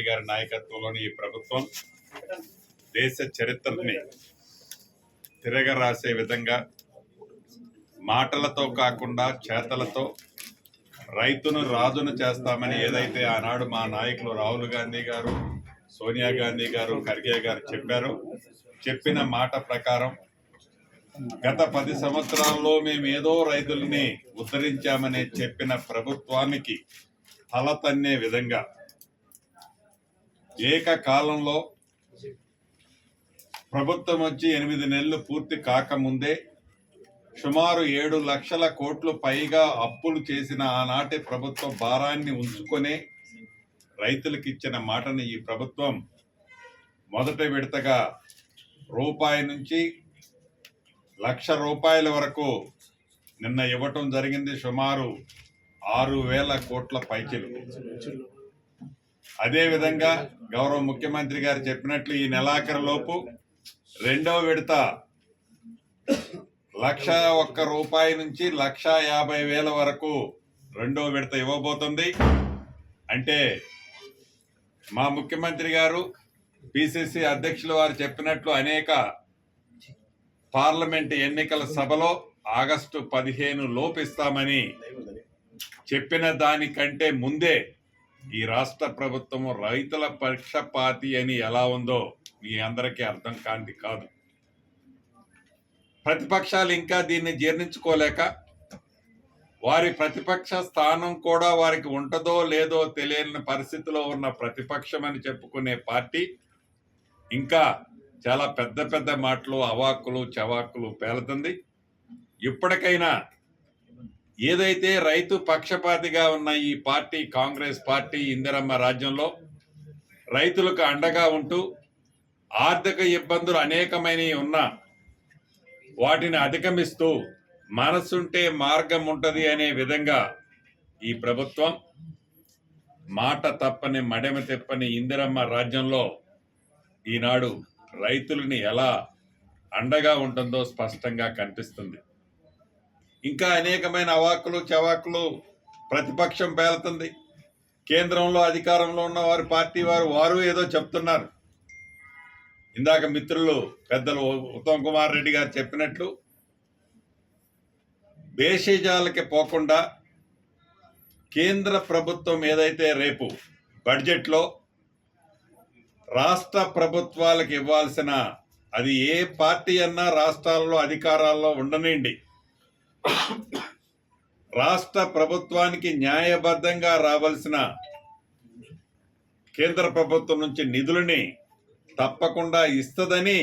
గారి నాయకత్వంలోని ఈ ప్రభుత్వం దేశ చరిత్రని తిరగరాసే విధంగా మాటలతో కాకుండా చేతలతో రైతును రాజును చేస్తామని ఏదైతే ఆనాడు మా నాయకులు రాహుల్ గాంధీ గారు, సోనియా గాంధీ గారు, ఖర్గే గారు చెప్పారో, చెప్పిన మాట ప్రకారం గత 10 సంవత్సరాల్లో మేము ఏదో రైతుల్ని ఉద్ధరించామని చెప్పిన ప్రభుత్వానికి తలతన్నే విధంగా ఏకకాలంలో ప్రభుత్వం వచ్చి 8 నెలలు పూర్తి కాకముందే సుమారు 7 లక్షల కోట్లు పైగా అప్పులు చేసిన ఆనాటి ప్రభుత్వ భారాన్ని ఉంచుకొనే రైతులకు ఇచ్చిన మాటని ఈ ప్రభుత్వం మొదటి విడతగా రూపాయి నుంచి ₹1,00,000 వరకు నిన్న ఇవ్వటం జరిగింది. సుమారు 6,000 కోట్ల పైచిలుకు. అదేవిధంగా గౌరవ ముఖ్యమంత్రి గారు చెప్పినట్లు ఈ నెలాఖరులోపు రెండవ విడత ₹1,01 నుంచి ₹1,50,000 వరకు రెండో విడత ఇవ్వబోతుంది. అంటే మా ముఖ్యమంత్రి గారు, పిసిసి అధ్యక్షులు వారు చెప్పినట్లు అనేక పార్లమెంట్ ఎన్నికల సభలో ఆగస్టు 15 లోపు ఇస్తామని చెప్పిన దానికంటే ముందే ఈ రాష్ట్ర ప్రభుత్వం రైతుల పక్షపాతి అని ఎలా ఉందో మీ అందరికీ అర్థం కాంది కాదు. ప్రతిపక్షాలు ఇంకా దీన్ని జీర్ణించుకోలేక వారి ప్రతిపక్ష స్థానం కూడా వారికి ఉంటుందో లేదో తెలియని పరిస్థితిలో ఉన్న ప్రతిపక్షం అని చెప్పుకునే పార్టీ ఇంకా చాలా పెద్ద పెద్ద మాటలు, అవాక్కులు చవాక్కులు పేలుతుంది. ఇప్పటికైనా ఏదైతే రైతు పక్షపాతిగా ఉన్న ఈ పార్టీ, కాంగ్రెస్ పార్టీ, ఇందిరమ్మ రాజ్యంలో రైతులకు అండగా ఉంటూ ఆర్థిక ఇబ్బందులు అనేకమైనవి ఉన్నా వాటిని అధిగమిస్తూ మనసుంటే మార్గం ఉంటుంది అనే విధంగా ఈ ప్రభుత్వం మాట తప్పని మడమ తెప్పని ఇందిరమ్మ రాజ్యంలో ఈనాడు రైతులని ఎలా అండగా ఉంటుందో స్పష్టంగా కనిపిస్తుంది. ఇంకా అనేకమైన అవాకులు చవాకులు ప్రతిపక్షం పేలుతుంది. కేంద్రంలో అధికారంలో ఉన్న వారి పార్టీ వారు ఏదో చెప్తున్నారు. ఇందాక మిత్రులు పెద్దలు ఉత్తమ్ కుమార్ రెడ్డి గారు చెప్పినట్లు భేషజాలకి పోకుండా కేంద్ర ప్రభుత్వం ఏదైతే రేపు బడ్జెట్లో రాష్ట్ర ప్రభుత్వాలకు ఇవ్వాల్సిన, అది ఏ పార్టీ అన్నా రాష్ట్రాల్లో అధికారాల్లో ఉండనండి, రాష్ట్ర ప్రభుత్వానికి న్యాయబద్ధంగా రావాల్సిన కేంద్ర ప్రభుత్వం నుంచి నిధులని తప్పకుండా ఇస్తుందని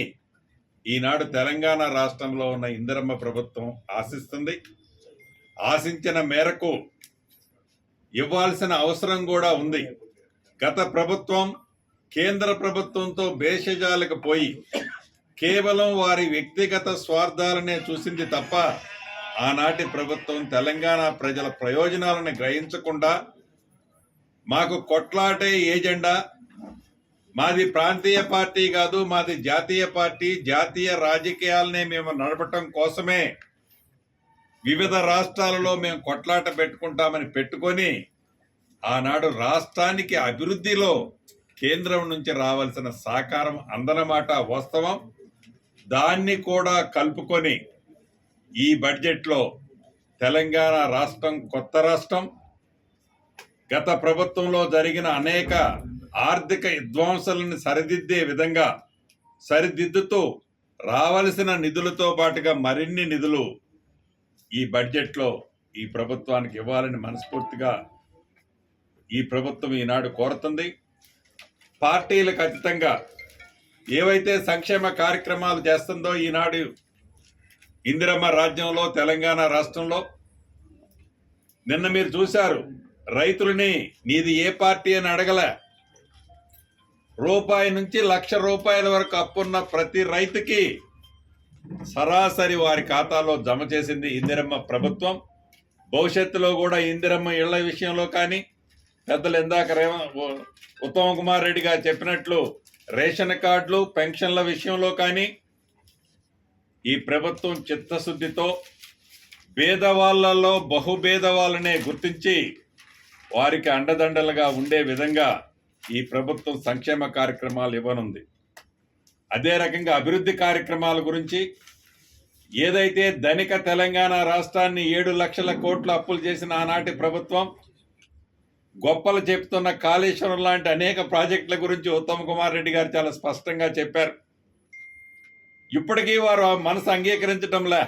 ఈనాడు తెలంగాణ రాష్ట్రంలో ఉన్న ఇందిరమ్మ ప్రభుత్వం ఆశిస్తుంది. ఆశించిన మేరకు ఇవ్వాల్సిన అవసరం కూడా ఉంది. గత ప్రభుత్వం కేంద్ర ప్రభుత్వంతో భేషజాలకు పోయి కేవలం వారి వ్యక్తిగత స్వార్థాలనే చూసింది తప్ప ఆనాటి ప్రభుత్వం తెలంగాణ ప్రజల ప్రయోజనాలను గ్రహించకుండా మాకు కొట్లాటే ఏజెండా, మాది ప్రాంతీయ పార్టీ కాదు, మాది జాతీయ పార్టీ, జాతీయ రాజకీయాలనే మేము నడపటం కోసమే వివిధ రాష్ట్రాలలో మేము కొట్లాట పెట్టుకుంటామని పెట్టుకొని ఆనాడు రాష్ట్రానికి అభివృద్ధిలో కేంద్రం నుంచి రావాల్సిన సహకారం అందనమాట వాస్తవం. దాన్ని కూడా కలుపుకొని ఈ బడ్జెట్లో తెలంగాణ రాష్ట్రం కొత్త రాష్ట్రం, గత ప్రభుత్వంలో జరిగిన అనేక ఆర్థిక విధ్వంసాలను సరిదిద్దే విధంగా సరిదిద్దుతూ రావలసిన నిధులతో పాటుగా మరిన్ని నిధులు ఈ బడ్జెట్లో ఈ ప్రభుత్వానికి ఇవ్వాలని మనస్ఫూర్తిగా ఈ ప్రభుత్వం ఈనాడు కోరుతుంది. పార్టీలకు అతీతంగా ఏవైతే సంక్షేమ కార్యక్రమాలు చేస్తుందో ఈనాడు ఇందిరమ్మ రాజ్యంలో తెలంగాణ రాష్ట్రంలో నిన్న మీరు చూశారు, రైతులని నీది ఏ పార్టీ అని అడగలే. రూపాయి నుంచి ₹1,00,000 వరకు అప్పున్న ప్రతి రైతుకి సరాసరి వారి ఖాతాలో జమ చేసింది ఇందిరమ్మ ప్రభుత్వం. భవిష్యత్తులో కూడా ఇందిరమ్మ ఇళ్ల విషయంలో కానీ, పెద్దలు ఇందాక ఉత్తమ్ కుమార్ రెడ్డి గారు చెప్పినట్లు రేషన్ కార్డులు, పెన్షన్ల విషయంలో కానీ ఈ ప్రభుత్వం చిత్తశుద్ధితో పేదవాళ్లలో బహుభేదవాళ్ళనే గుర్తించి వారికి అండదండలుగా ఉండే విధంగా ఈ ప్రభుత్వం సంక్షేమ కార్యక్రమాలు ఇవ్వనుంది. అదే రకంగా అభివృద్ధి కార్యక్రమాల గురించి ఏదైతే ధనిక తెలంగాణ రాష్ట్రాన్ని 7 లక్షల కోట్ల అప్పులు చేసిన ఆనాటి ప్రభుత్వం గొప్పలు చెప్తున్న కాళేశ్వరం లాంటి అనేక ప్రాజెక్టుల గురించి ఉత్తమ్ కుమార్ రెడ్డి గారు చాలా స్పష్టంగా చెప్పారు. ఇప్పటికీ వారు మనసు అంగీకరించడంలే.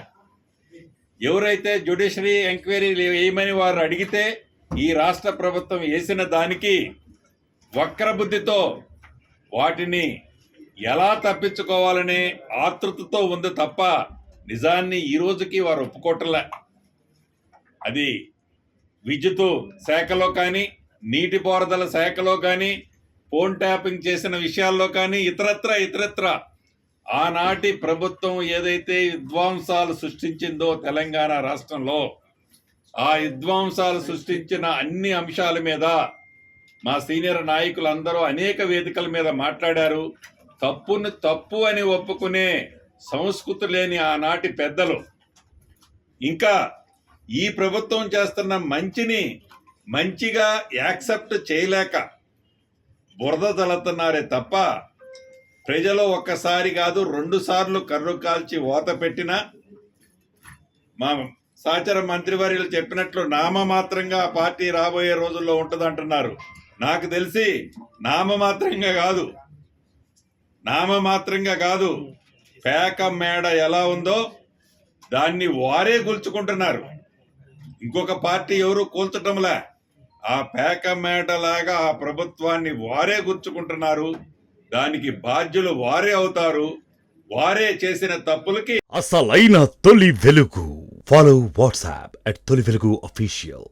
ఎవరైతే జ్యుడిషియరీ ఎంక్వైరీ వేయమని వారు అడిగితే ఈ రాష్ట్ర ప్రభుత్వం వేసిన దానికి వక్ర బుద్ధితో వాటిని ఎలా తప్పించుకోవాలనే ఆతృతతో ఉంది తప్ప నిజాన్ని ఈ రోజుకి వారు ఒప్పుకోవట్లే. అది విద్యుత్ శాఖలో కానీ, నీటిపారుదల శాఖలో కానీ, ఫోన్ ట్యాపింగ్ చేసిన విషయాల్లో కానీ, ఇతరత్ర ఆనాటి ప్రభుత్వం ఏదైతే విధ్వంసాలు సృష్టించిందో తెలంగాణ రాష్ట్రంలో, ఆ విధ్వంసాలు సృష్టించిన అన్ని అంశాల మీద మా సీనియర్ నాయకులందరూ అనేక వేదికల మీద మాట్లాడారు. తప్పును తప్పు అని ఒప్పుకునే సంస్కృతి లేని ఆనాటి పెద్దలు ఇంకా ఈ ప్రభుత్వం చేస్తున్న మంచిని మంచిగా యాక్సెప్ట్ చేయలేక బురద తలతున్నారే తప్ప ప్రజలు ఒక్కసారి కాదు 2 సార్లు కర్రు కాల్చి ఓత పెట్టినా మా సహచర మంత్రివర్యులు చెప్పినట్లు నామమాత్రంగా ఆ పార్టీ రాబోయే రోజుల్లో ఉంటుందంటున్నారు. నాకు తెలిసి నామమాత్రంగా కాదు పేక మేడ ఎలా ఉందో దాన్ని వారే కూల్చుకుంటున్నారు. ఇంకొక పార్టీ ఎవరు కూల్చటంలే. ఆ పేక మేడలాగా ఆ ప్రభుత్వాన్ని వారే గుర్చుకుంటున్నారు. దానికి బాధ్యులు వారే అవుతారు. వారే చేసిన తప్పులకి అసలైన తొలి వెలుగు. ఫాలో వాట్సాప్ @తొలి వెలుగు official.